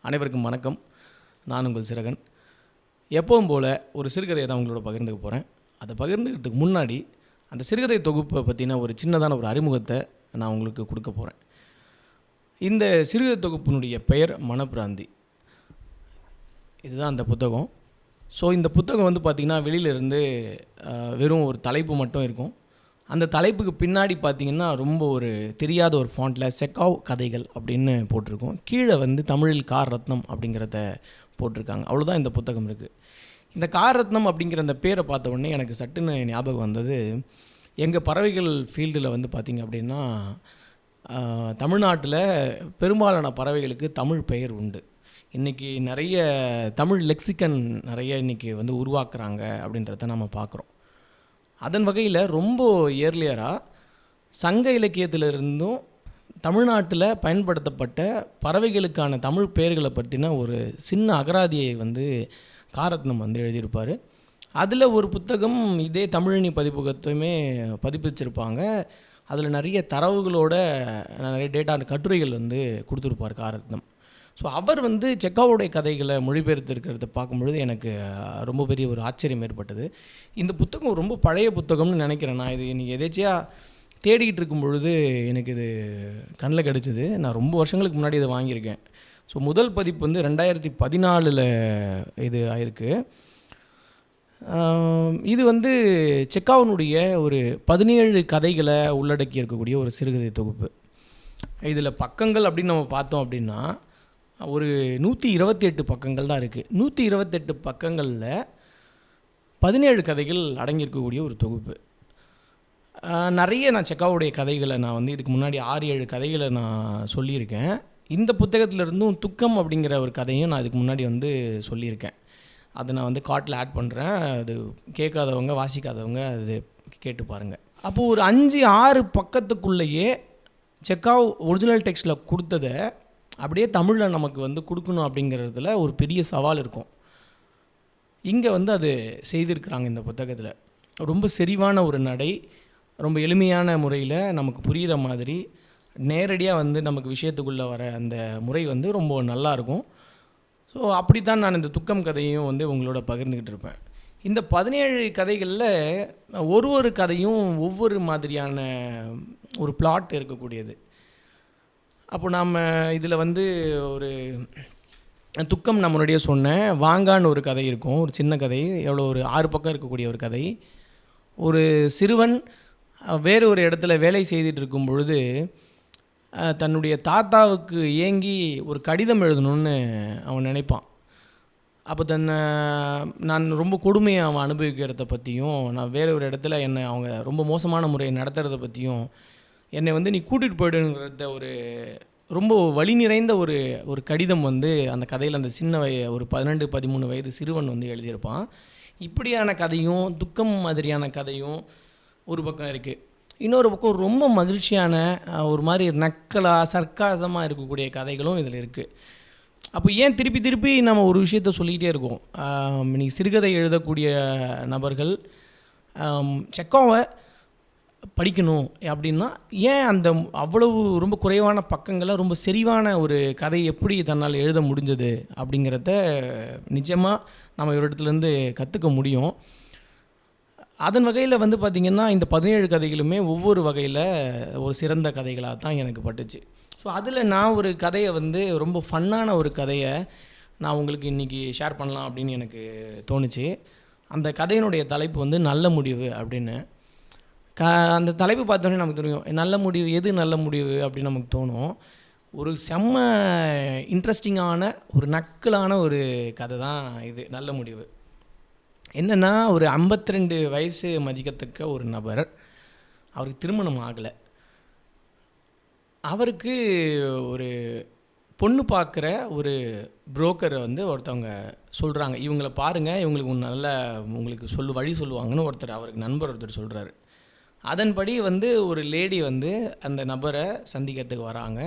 அனைவருக்கும் வணக்கம். நான் உங்கள் சிறகன். எப்பவும் போல் ஒரு சிறுகதையை தான் உங்களோட பகிர்ந்துக்க போகிறேன். அதை பகிர்ந்துக்கிறதுக்கு முன்னாடி அந்த சிறுகதை தொகுப்பை பற்றின ஒரு சின்னதான ஒரு அறிமுகத்தை நான் உங்களுக்கு கொடுக்க போகிறேன். இந்த சிறுகதை தொகுப்பினுடைய பெயர் மனப்பிராந்தி. இதுதான் அந்த புத்தகம். ஸோ இந்த புத்தகம் வந்து பார்த்திங்கன்னா வெளியிலேருந்து வெறும் ஒரு தலைப்பு மட்டும் இருக்கும். அந்த தலைப்புக்கு பின்னாடி பார்த்திங்கன்னா ரொம்ப ஒரு தெரியாத ஒரு ஃபாண்ட்டில் செக்காவ் கதைகள் அப்படின்னு போட்டிருக்கோம். கீழே வந்து தமிழில் கார் ரத்னம் அப்படிங்கிறத போட்டிருக்காங்க. அவ்வளோதான் இந்த புத்தகம் இருக்குது. இந்த கார் ரத்னம் அப்படிங்கிற அந்த பேரை பார்த்த உடனே எனக்கு சட்டுன்னு ஞாபகம் வந்தது, எங்கள் பறவைகள் ஃபீல்டில் வந்து பார்த்திங்க அப்படின்னா தமிழ்நாட்டில் பெரும்பாலான பறவைகளுக்கு தமிழ் பெயர் உண்டு. இன்றைக்கி நிறைய தமிழ் லெக்சிக்கன் நிறைய இன்றைக்கி வந்து உருவாக்குறாங்க அப்படின்றத நம்ம பார்க்குறோம். அதன் வகையில் ரொம்ப இயர்லியராக சங்க இலக்கியத்திலிருந்தும் தமிழ்நாட்டில் பயன்படுத்தப்பட்ட பறவைகளுக்கான தமிழ் பெயர்களை பற்றின ஒரு சின்ன அகராதியை வந்து காரத்னம் வந்து எழுதியிருப்பார். அதில் ஒரு புத்தகம் இதே தமிழனி பதிப்பகத்தையுமே பதிப்பிச்சிருப்பாங்க. அதில் நிறைய தரவுகளோட நிறைய டேட்டா கட்டுரைகள் வந்து கொடுத்துருப்பார் காரத்னம். ஸோ அவர் வந்து செக்காவுடைய கதைகளை மொழிபெயர்த்திருக்கிறத பார்க்கும்பொழுது எனக்கு ரொம்ப பெரிய ஒரு ஆச்சரியம் ஏற்பட்டது. இந்த புத்தகம் ரொம்ப பழைய புத்தகம்னு நினைக்கிறேன். நான் இது இன்றைக்கி எதேச்சியாக தேடிக்கிட்டு இருக்கும் பொழுது எனக்கு இது கண்ணில் கிடச்சிது. நான் ரொம்ப வருஷங்களுக்கு முன்னாடி இதை வாங்கியிருக்கேன். ஸோ முதல் பதிப்பு வந்து 2014 இது ஆயிருக்கு. இது வந்து செக்காவினுடைய ஒரு 17 கதைகளை உள்ளடக்கி இருக்கக்கூடிய ஒரு சிறுகதை தொகுப்பு. இதில் பக்கங்கள் அப்படின்னு நம்ம பார்த்தோம் அப்படின்னா ஒரு 128 பக்கங்கள் தான் இருக்குது. 128 பக்கங்களில் 17 கதைகள் அடங்கியிருக்கக்கூடிய ஒரு தொகுப்பு. நிறைய நான் செக்காவுடைய கதைகளை நான் வந்து இதுக்கு முன்னாடி 6-7 கதைகளை நான் சொல்லியிருக்கேன். இந்த புத்தகத்திலிருந்தும் துக்கம் அப்படிங்கிற ஒரு கதையும் நான் இதுக்கு முன்னாடி வந்து சொல்லியிருக்கேன். அதை நான் வந்து கார்ட்டில் ஆட் பண்ணுறேன். அது கேட்காதவங்க வாசிக்காதவங்க அது கேட்டு பாருங்கள். அப்போது ஒரு 5-6 பக்கத்துக்குள்ளேயே செக்காவ் ஒரிஜினல் டெக்ஸ்ட்டில் கொடுத்ததை அப்படியே தமிழில் நமக்கு வந்து கொடுக்கணும் அப்படிங்கிறதுல ஒரு பெரிய சவால் இருக்கும். இங்கே வந்து அது செய்திருக்கிறாங்க இந்த புத்தகத்தில். ரொம்ப செறிவான ஒரு நடை, ரொம்ப எளிமையான முறையில் நமக்கு புரிகிற மாதிரி நேரடியாக வந்து நமக்கு விஷயத்துக்குள்ளே வர அந்த முறை வந்து ரொம்ப நல்லாயிருக்கும். ஸோ அப்படி தான் நான் இந்த துக்கம் கதையும் வந்து உங்களோட பகிர்ந்துக்கிட்டு இருப்பேன். இந்த 17 கதைகளில் ஒரு கதையும் ஒவ்வொரு மாதிரியான ஒரு பிளாட் இருக்கக்கூடியது. அப்போ நாம் இதில் வந்து ஒரு துக்கம் நான் முன்னாடியே சொன்னேன். வாங்கான்னு ஒரு கதை இருக்கும், ஒரு சின்ன கதை, எவ்வளோ ஒரு 6 பக்கம் இருக்கக்கூடிய ஒரு கதை. ஒரு சிறுவன் வேறு ஒரு இடத்துல வேலை செய்துட்டு இருக்கும் பொழுது தன்னுடைய தாத்தாவுக்கு ஏங்கி ஒரு கடிதம் எழுதணும்னு அவன் நினைப்பான். அப்போ நான் ரொம்ப கொடுமையை அவன் அனுபவிக்கிறத பற்றியும், நான் வேறு ஒரு இடத்துல என்னை அவங்க ரொம்ப மோசமான முறையை நடத்துகிறத பற்றியும், என்னை வந்து நீ கூட்டிகிட்டு போயிடுங்கிறத ஒரு ரொம்ப வலி நிறைந்த ஒரு கடிதம் வந்து அந்த கதையில் அந்த சின்ன ஒரு 12-13 வயது சிறுவன் வந்து எழுதியிருப்பான். இப்படியான கதையும் துக்கம் மாதிரியான கதையும் ஒரு பக்கம் இருக்குது. இன்னொரு பக்கம் ரொம்ப மகிழ்ச்சியான ஒரு மாதிரி நக்கலாக சர்க்காசமாக இருக்கக்கூடிய கதைகளும் இதில் இருக்குது. அப்போ ஏன் திருப்பி திருப்பி நம்ம ஒரு விஷயத்த சொல்லிக்கிட்டே இருக்கோம். இன்றைக்கி சிறுகதை எழுதக்கூடிய நபர்கள் செக்காவை படிக்கணும் அப்படின்னா ஏன் அந்த அவ்வளவு ரொம்ப குறைவான பக்கங்களை ரொம்ப செறிவான ஒரு கதை எப்படி தன்னால் எழுத முடிஞ்சது அப்படிங்கிறத நிஜமாக நம்ம ஒரு இடத்துலேருந்து கற்றுக்க முடியும். அதன் வகையில் வந்து பார்த்திங்கன்னா இந்த 17 கதைகளுமே ஒவ்வொரு வகையில் ஒரு சிறந்த கதைகளாக தான் எனக்கு பட்டுச்சு. ஸோ அதில் நான் ஒரு கதையை வந்து ரொம்ப ஃபன்னான ஒரு கதையை நான் உங்களுக்கு இன்றைக்கி ஷேர் பண்ணலாம் அப்படின்னு எனக்கு தோணுச்சு. அந்த கதையினுடைய தலைப்பு வந்து நல்ல முடிவு அப்படின்னு. அந்த தலைப்பு பார்த்தோன்னே நமக்கு தெரியும் நல்ல முடிவு எது நல்ல முடிவு அப்படின்னு நமக்கு தோணும். ஒரு செம்ம இன்ட்ரெஸ்டிங்கான ஒரு நக்கலான ஒரு கதை தான் இது நல்ல முடிவு. என்னென்னா ஒரு 52 வயசு மதிக்கத்தக்க ஒரு நபர், அவருக்கு திருமணம் ஆகலை. அவருக்கு ஒரு பொண்ணு பார்க்குற ஒரு புரோக்கரை வந்து ஒருத்தவங்க சொல்கிறாங்க, இவங்கள பாருங்கள், இவங்களுக்கு நல்ல உங்களுக்கு வழி சொல்லுவாங்கன்னு ஒருத்தர் அவருக்கு நண்பர் ஒருத்தர் சொல்கிறாரு. அதன்படி வந்து ஒரு லேடி வந்து அந்த நபரை சந்திக்கிறதுக்கு வராங்க.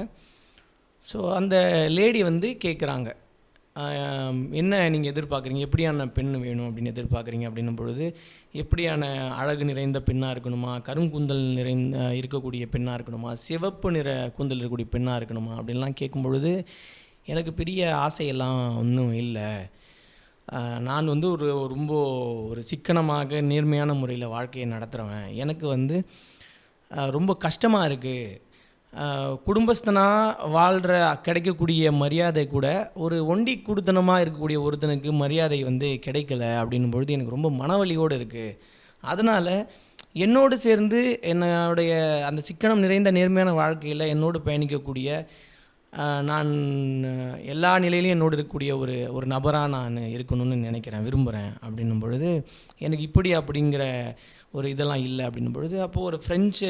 ஸோ அந்த லேடி வந்து கேட்குறாங்க, என்ன நீங்கள் எதிர்பார்க்குறீங்க, எப்படியான பெண் வேணும் அப்படின்னு எதிர்பார்க்குறீங்க அப்படின்னும் பொழுது, எப்படியான அழகு நிறைந்த பெண்ணாக இருக்கணுமா, கருங்கூந்தல் இருக்கக்கூடிய பெண்ணாக இருக்கணுமா, சிவப்பு நிற கூந்தல் இருக்கக்கூடிய பெண்ணாக இருக்கணுமா அப்படின்லாம் கேட்கும் பொழுது எனக்கு பெரிய ஆசையெல்லாம் ஒன்றும் இல்லை. நான் வந்து ரொம்ப ஒரு சிக்கனமாக நேர்மையான முறையில் வாழ்க்கையை நடத்துகிறவன். எனக்கு வந்து ரொம்ப கஷ்டமாக இருக்குது. குடும்பஸ்தனாக வாழ்கிற கிடைக்கக்கூடிய மரியாதை கூட ஒரு ஒண்டி குடுத்தனமாக இருக்கக்கூடிய ஒருத்தனுக்கு மரியாதை வந்து கிடைக்கல அப்படின்னும் பொழுது எனக்கு ரொம்ப மனவலியோடு இருக்குது. அதனால் என்னோடு சேர்ந்து என்னுடைய அந்த சிக்கனம் நிறைந்த நேர்மையான வாழ்க்கையில் என்னோடு பயணிக்கக்கூடிய நான் எல்லா நிலையிலையும் என்னோடு இருக்கக்கூடிய ஒரு நபராக நான் இருக்கணும்னு நினைக்கிறேன், விரும்புகிறேன். அப்படின்னும் பொழுது எனக்கு இப்படி அப்படிங்கிற ஒரு இதெல்லாம் இல்லை அப்படின்னும் பொழுது, அப்போது ஒரு ஃப்ரெஞ்சு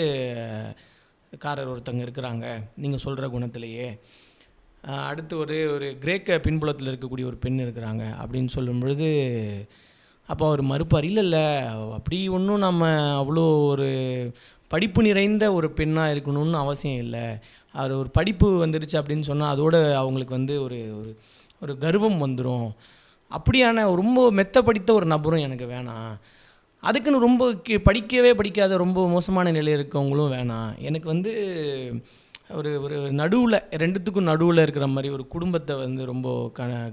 காரர் ஒருத்தங்க இருக்கிறாங்க நீங்கள் சொல்கிற குணத்திலேயே. அடுத்து ஒரு கிரேக்க பின்புலத்தில் இருக்கக்கூடிய ஒரு பெண் இருக்கிறாங்க அப்படின்னு சொல்லும் பொழுது, அப்போ அவர் மறுப்பார், இல்லை அப்படி ஒன்றும் நம்ம அவ்வளோ ஒரு படிப்பு நிறைந்த ஒரு பெண்ணாக இருக்கணும்னு அவசியம் இல்லை. அவர் ஒரு படிப்பு வந்துடுச்சு அப்படின்னு சொன்னால் அதோடு அவங்களுக்கு வந்து ஒரு ஒரு கர்வம் வந்துடும். அப்படியான ரொம்ப மெத்த படித்த ஒரு நபரும் எனக்கு வேணாம். அதுக்குன்னு ரொம்ப படிக்கவே படிக்காத ரொம்ப மோசமான நிலையில் இருக்கவங்களும் வேணாம். எனக்கு வந்து ஒரு ஒரு நடுவில், ரெண்டுத்துக்கும் நடுவில் இருக்கிற மாதிரி ஒரு குடும்பத்தை வந்து ரொம்ப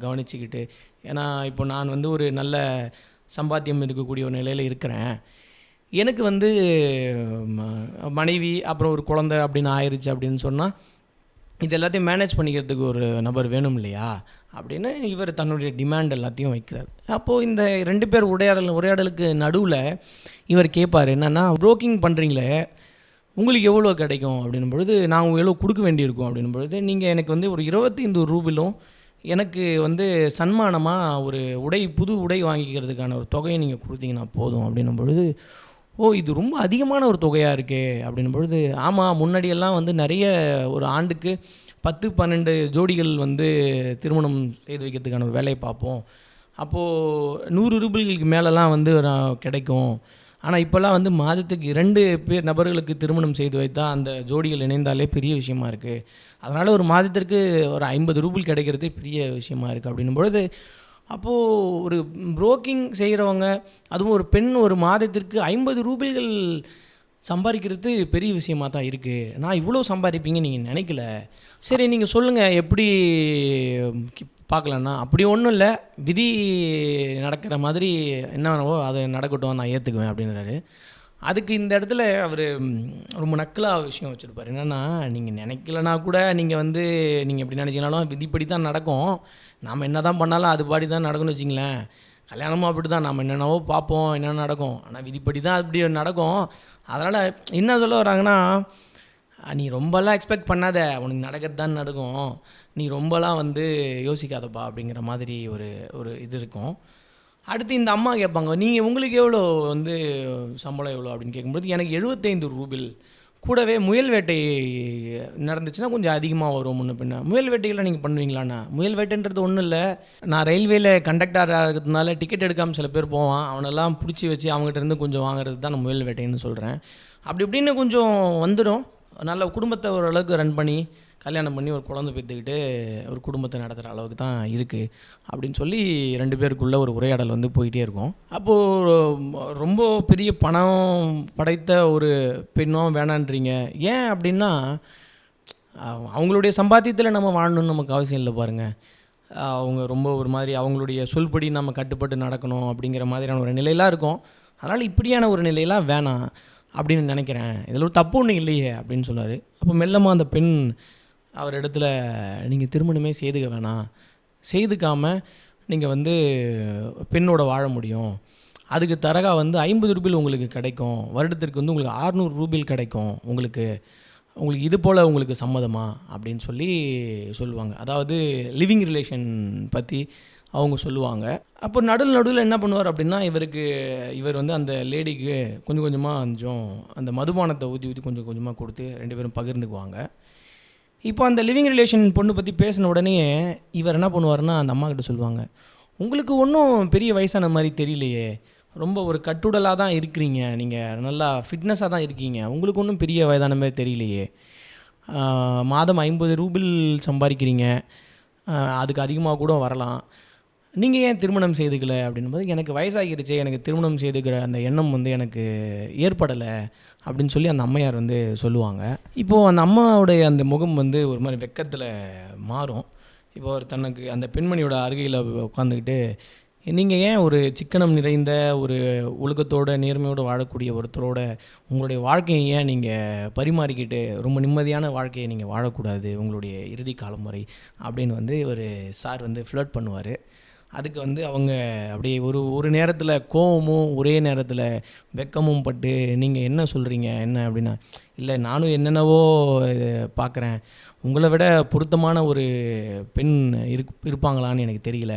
கவனிச்சிக்கிட்டு, ஏன்னா இப்போ நான் வந்து ஒரு நல்ல சம்பாத்தியம் இருக்கக்கூடிய ஒரு நிலையில் இருக்கிறேன். எனக்கு வந்து மனைவி அப்புறம் ஒரு குழந்தை அப்படின்னு ஆயிடுச்சு அப்படின்னு சொன்னால் இது எல்லாத்தையும் மேனேஜ் பண்ணிக்கிறதுக்கு ஒரு நபர் வேணும் இல்லையா அப்படின்னு இவர் தன்னுடைய டிமாண்ட் எல்லாத்தையும் வைக்கிறார். அப்போது இந்த 2 பேர் உரையாடலுக்கு நடுவில் இவர் கேட்பார், என்னென்னா, ப்ரோக்கிங் பண்ணுறீங்களே உங்களுக்கு எவ்வளோ கிடைக்கும் அப்படின்னும் பொழுது, நான் எவ்வளோ கொடுக்க வேண்டியிருக்கும் அப்படின்னும் பொழுது, நீங்கள் எனக்கு வந்து ஒரு 25 ரூபிலும் எனக்கு வந்து சன்மானமாக ஒரு புது உடை வாங்கிக்கிறதுக்கான ஒரு தொகையை நீங்கள் கொடுத்தீங்கன்னா போதும் அப்படின்னும் பொழுது, இது ரொம்ப அதிகமான ஒரு தொகையாக இருக்கே அப்படின்னும் பொழுது, ஆமாம், முன்னாடியெல்லாம் வந்து நிறைய ஒரு ஆண்டுக்கு 10-12 ஜோடிகள் வந்து திருமணம் செய்து வைக்கிறதுக்கான ஒரு வேலையை பார்ப்போம். அப்போது 100 ரூபாய்க்கு மேலெலாம் வந்து கிடைக்கும். ஆனால் இப்போல்லாம் வந்து மாதத்துக்கு 2 நபர்களுக்கு திருமணம் செய்து வைத்தால் அந்த ஜோடிகள் இணைந்தாலே பெரிய விஷயமா இருக்குது. அதனால் ஒரு மாதத்திற்கு ஒரு 50 ரூபாய் கிடைக்கிறது பெரிய விஷயமா இருக்குது அப்படின்னும் பொழுது, அப்போது ஒரு புரோக்கிங் செய்கிறவங்க, அதுவும் ஒரு பெண் ஒரு மாதத்திற்கு 50 ரூபாய்கள் சம்பாதிக்கிறது பெரிய விஷயமாக தான் இருக்குது. நான் இவ்வளோ சம்பாதிப்பீங்க நீங்கள் நினைக்கல. சரி, நீங்கள் சொல்லுங்கள் எப்படி பார்க்கலன்னா, அப்படி ஒன்றும் இல்லை, விதி நடக்கிற மாதிரி என்னவோ அதை நடக்கட்டும், நான் ஏற்றுக்குவேன் அப்படின்றாரு. அதுக்கு இந்த இடத்துல அவர் ரொம்ப நக்கலாக விஷயம் வச்சுருப்பார். என்னென்னா, நீங்கள் நினைக்கலனா கூட நீங்கள் வந்து நீங்கள் எப்படி நினச்சிங்கனாலும் விதிப்படி தான் நடக்கும். நாம் என்ன தான் பண்ணாலும் அது பாடி தான் நடக்கும்னு வச்சிங்களேன். கல்யாணமும் அப்படி தான், நம்ம என்னென்னவோ பார்ப்போம், என்னென்ன நடக்கும், ஆனால் விதிப்படி தான் அப்படி நடக்கும். அதனால் என்ன சொல்ல வராங்கன்னா, நீ ரொம்பலாம் எக்ஸ்பெக்ட் பண்ணாத, உனக்கு நடக்கிறது தான் நடக்கும், நீ ரொம்பலாம் வந்து யோசிக்காதப்பா அப்படிங்கிற மாதிரி ஒரு இது இருக்கும். அடுத்து இந்த அம்மா கேட்பாங்க, நீங்கள் உங்களுக்கு எவ்வளோ வந்து சம்பளம் எவ்வளோ அப்படின்னு கேட்கும்போது, எனக்கு 75 ரூபில், கூடவே முயல் வேட்டை நடந்துச்சுன்னா கொஞ்சம் அதிகமாக வரும் முன்ன பின்ன. முயல் வேட்டைகள்லாம் நீங்கள் பண்ணுவீங்களாண்ணா? முயல் வேட்டைன்றது ஒன்றும் இல்லை, நான் ரயில்வேல கண்டக்டராக இருக்கிறதுனால டிக்கெட் எடுக்காமல் சில பேர் போவான், அவனெல்லாம் பிடிச்சி வச்சு அவங்ககிட்ட இருந்து கொஞ்சம் வாங்குறது தான் நான் முயல் வேட்டைன்னு சொல்கிறேன். அப்படி இப்படின்னு கொஞ்சம் வந்துடும். நல்ல குடும்பத்தை ஓரளவுக்கு ரன் பண்ணி கல்யாணம் பண்ணி ஒரு குழந்தை பெற்றுக்கிட்டு ஒரு குடும்பத்தை நடத்துகிற அளவுக்கு தான் இருக்குது அப்படின்னு சொல்லி 2 பேருக்குள்ளே ஒரு உரையாடல் வந்து போயிட்டே இருக்கும். அப்போது ரொம்ப பெரிய பணம் படைத்த ஒரு பெண்ணும் வேணான்றீங்க. ஏன் அப்படின்னா, அவங்களுடைய சம்பாத்தியத்தில் நம்ம வாழணும்னு நமக்கு அவசியம் இல்லை பாருங்கள். அவங்க ரொம்ப ஒரு மாதிரி அவங்களுடைய சொல்படி நம்ம கட்டுப்பட்டு நடக்கணும் அப்படிங்கிற மாதிரியான ஒரு நிலையெல்லாம் இருக்கும். அதனால் இப்படியான ஒரு நிலையெல்லாம் வேணாம் அப்படின்னு நினைக்கிறேன். இதில் ஒரு தப்பு ஒன்றும் இல்லையே அப்படின்னு சொன்னார். அப்போ மெல்லமாக அந்த பெண் அவர் இடத்துல, நீங்கள் திருமணமே செய்துக்க வேணாம், செய்துக்காமல் நீங்கள் வந்து பெண்ணோட வாழ முடியும், அதுக்கு தரகா வந்து 50 ரூபாய் உங்களுக்கு கிடைக்கும், வருடத்திற்கு வந்து உங்களுக்கு 600 ரூபாய் கிடைக்கும், உங்களுக்கு இது போல் உங்களுக்கு சம்மதமா அப்படின்னு சொல்லி சொல்லுவாங்க. அதாவது லிவிங் ரிலேஷன் பற்றி அவங்க சொல்லுவாங்க. அப்போ நடுவில் என்ன பண்ணுவார் அப்படின்னா, இவர் வந்து அந்த லேடிக்கு கொஞ்சம் கொஞ்சமாக அந்த மதுபானத்தை ஊற்றி கொஞ்சம் கொஞ்சமாக கொடுத்து 2 பேரும் பகிர்ந்துக்குவாங்க. இப்போ அந்த லிவிங் ரிலேஷன் பொண்ணு பற்றி பேசின உடனே இவர் என்ன பண்ணுவார்னா, அந்த அம்மா கிட்ட சொல்லுவாங்க, உங்களுக்கு ஒன்றும் பெரிய வயசான மாதிரி தெரியலையே, ரொம்ப ஒரு கட்டுடலாக தான் இருக்கிறீங்க, நீங்கள் நல்லா ஃபிட்னஸாக தான் இருக்கீங்க, உங்களுக்கு ஒன்றும் பெரிய வயதான மாதிரி தெரியலையே, மாதம் 50 ரூபில் சம்பாதிக்கிறீங்க, அதுக்கு அதிகமாக கூட வரலாம், நீங்கள் ஏன் திருமணம் செய்துக்கல அப்படின்போது, எனக்கு வயசாகிருச்சு, எனக்கு திருமணம் செய்துக்கிற அந்த எண்ணம் வந்து எனக்கு ஏற்படலை அப்படின்னு சொல்லி அந்த அம்மையார் வந்து சொல்லுவாங்க. இப்போது அந்த அம்மாவுடைய அந்த முகம் வந்து ஒரு மாதிரி வெக்கத்தில் மாறும். இப்போ அவர் தனக்கு அந்த பெண்மணியோட அருகையில் உட்காந்துக்கிட்டு, நீங்கள் ஏன் ஒரு சிக்கனம் நிறைந்த ஒரு ஒழுக்கத்தோட நேர்மையோடு வாழக்கூடிய ஒருத்தரோட உங்களுடைய வாழ்க்கையை ஏன் நீங்கள் பரிமாறிக்கிட்டு ரொம்ப நிம்மதியான வாழ்க்கையை நீங்கள் வாழக்கூடாது உங்களுடைய இறுதி காலம் வரை அப்படின்னு வந்து ஒரு சார் வந்து ஃப்ளர்ட் பண்ணுவார். அதுக்கு வந்து அவங்க அப்படியே ஒரு ஒரு நேரத்தில் கோவமும் ஒரே நேரத்தில் வெக்கமும் பட்டு, நீங்கள் என்ன சொல்கிறீங்க என்ன அப்படின்னா, இல்லை நானும் என்னென்னவோ பார்க்குறேன், உங்களை விட பொருத்தமான ஒரு பெண் இருப்பாங்களான்னு எனக்கு தெரியல,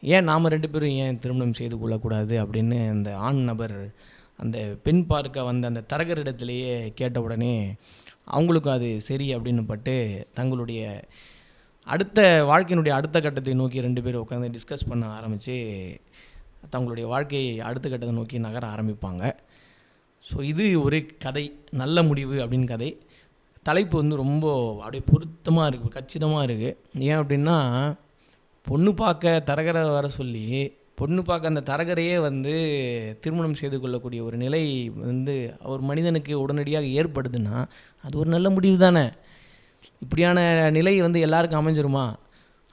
ஏன் நாம் 2 பேரும் ஏன் திருமணம் செய்து கொள்ளக்கூடாது அப்படின்னு அந்த ஆண் நபர் அந்த பெண் பார்க்க வந்த அந்த தரகரிடத்திலேயே கேட்ட உடனே அவங்களுக்கும் அது சரி அப்படின்னு பட்டு தங்களுடைய அடுத்த வாழ்க்கையினுடைய அடுத்த கட்டத்தை நோக்கி 2 பேரும் உட்காந்து டிஸ்கஸ் பண்ண ஆரம்பித்து தங்களுடைய வாழ்க்கையை அடுத்த கட்டத்தை நோக்கி நகர ஆரம்பிப்பாங்க. ஸோ இது ஒரு கதை, நல்ல முடிவு அப்படின்னு கதை. தலைப்பு வந்து ரொம்ப அப்படியே பொருத்தமாக இருக்குது, கச்சிதமாக இருக்குது. ஏன் அப்படின்னா, பொண்ணு பார்க்க தரகரை வர சொல்லி பொண்ணு பார்க்க அந்த தரகரையே வந்து திருமணம் செய்து கொள்ளக்கூடிய ஒரு நிலை வந்து ஒரு மனிதனுக்கு உடனடியாக ஏற்படுதுன்னா அது ஒரு நல்ல முடிவு தானே. இப்படியான நிலை வந்து எல்லாருக்கும் அமைஞ்சிருமா?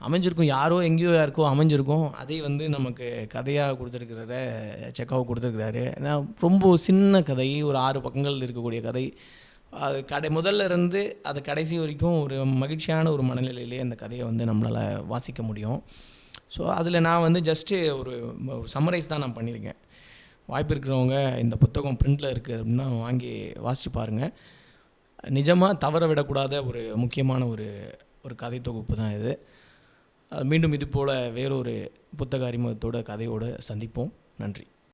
அமைஞ்சிருக்கும், யாரோ எங்கேயோ யாருக்கோ அமைஞ்சிருக்கும். அதை வந்து நமக்கு கதையாக கொடுத்துருக்கிறார செக்காவை கொடுத்துருக்கிறாரு. ஏன்னா ரொம்ப சின்ன கதை, ஒரு 6 பக்கங்கள் இருக்கக்கூடிய கதை. அது முதல்ல இருந்து அது கடைசி வரைக்கும் ஒரு மகிழ்ச்சியான ஒரு மனநிலையிலே அந்த கதையை வந்து நம்மளால் வாசிக்க முடியும். ஸோ அதில் நான் வந்து ஜஸ்ட்டு ஒரு சம்மரைஸ் தான் நான் பண்ணியிருக்கேன். வாய்ப்பு இருக்கிறவங்க இந்த புத்தகம் பிரிண்டில் இருக்குது அப்படின்னா வாங்கி வாசித்து பாருங்கள். நிஜமாக தவற விடக்கூடாத ஒரு முக்கியமான ஒரு கதை தொகுப்பு தான் இது. மீண்டும் இது போல் வேறொரு புத்தக அறிமுகத்தோட கதையோடு சந்திப்போம். நன்றி.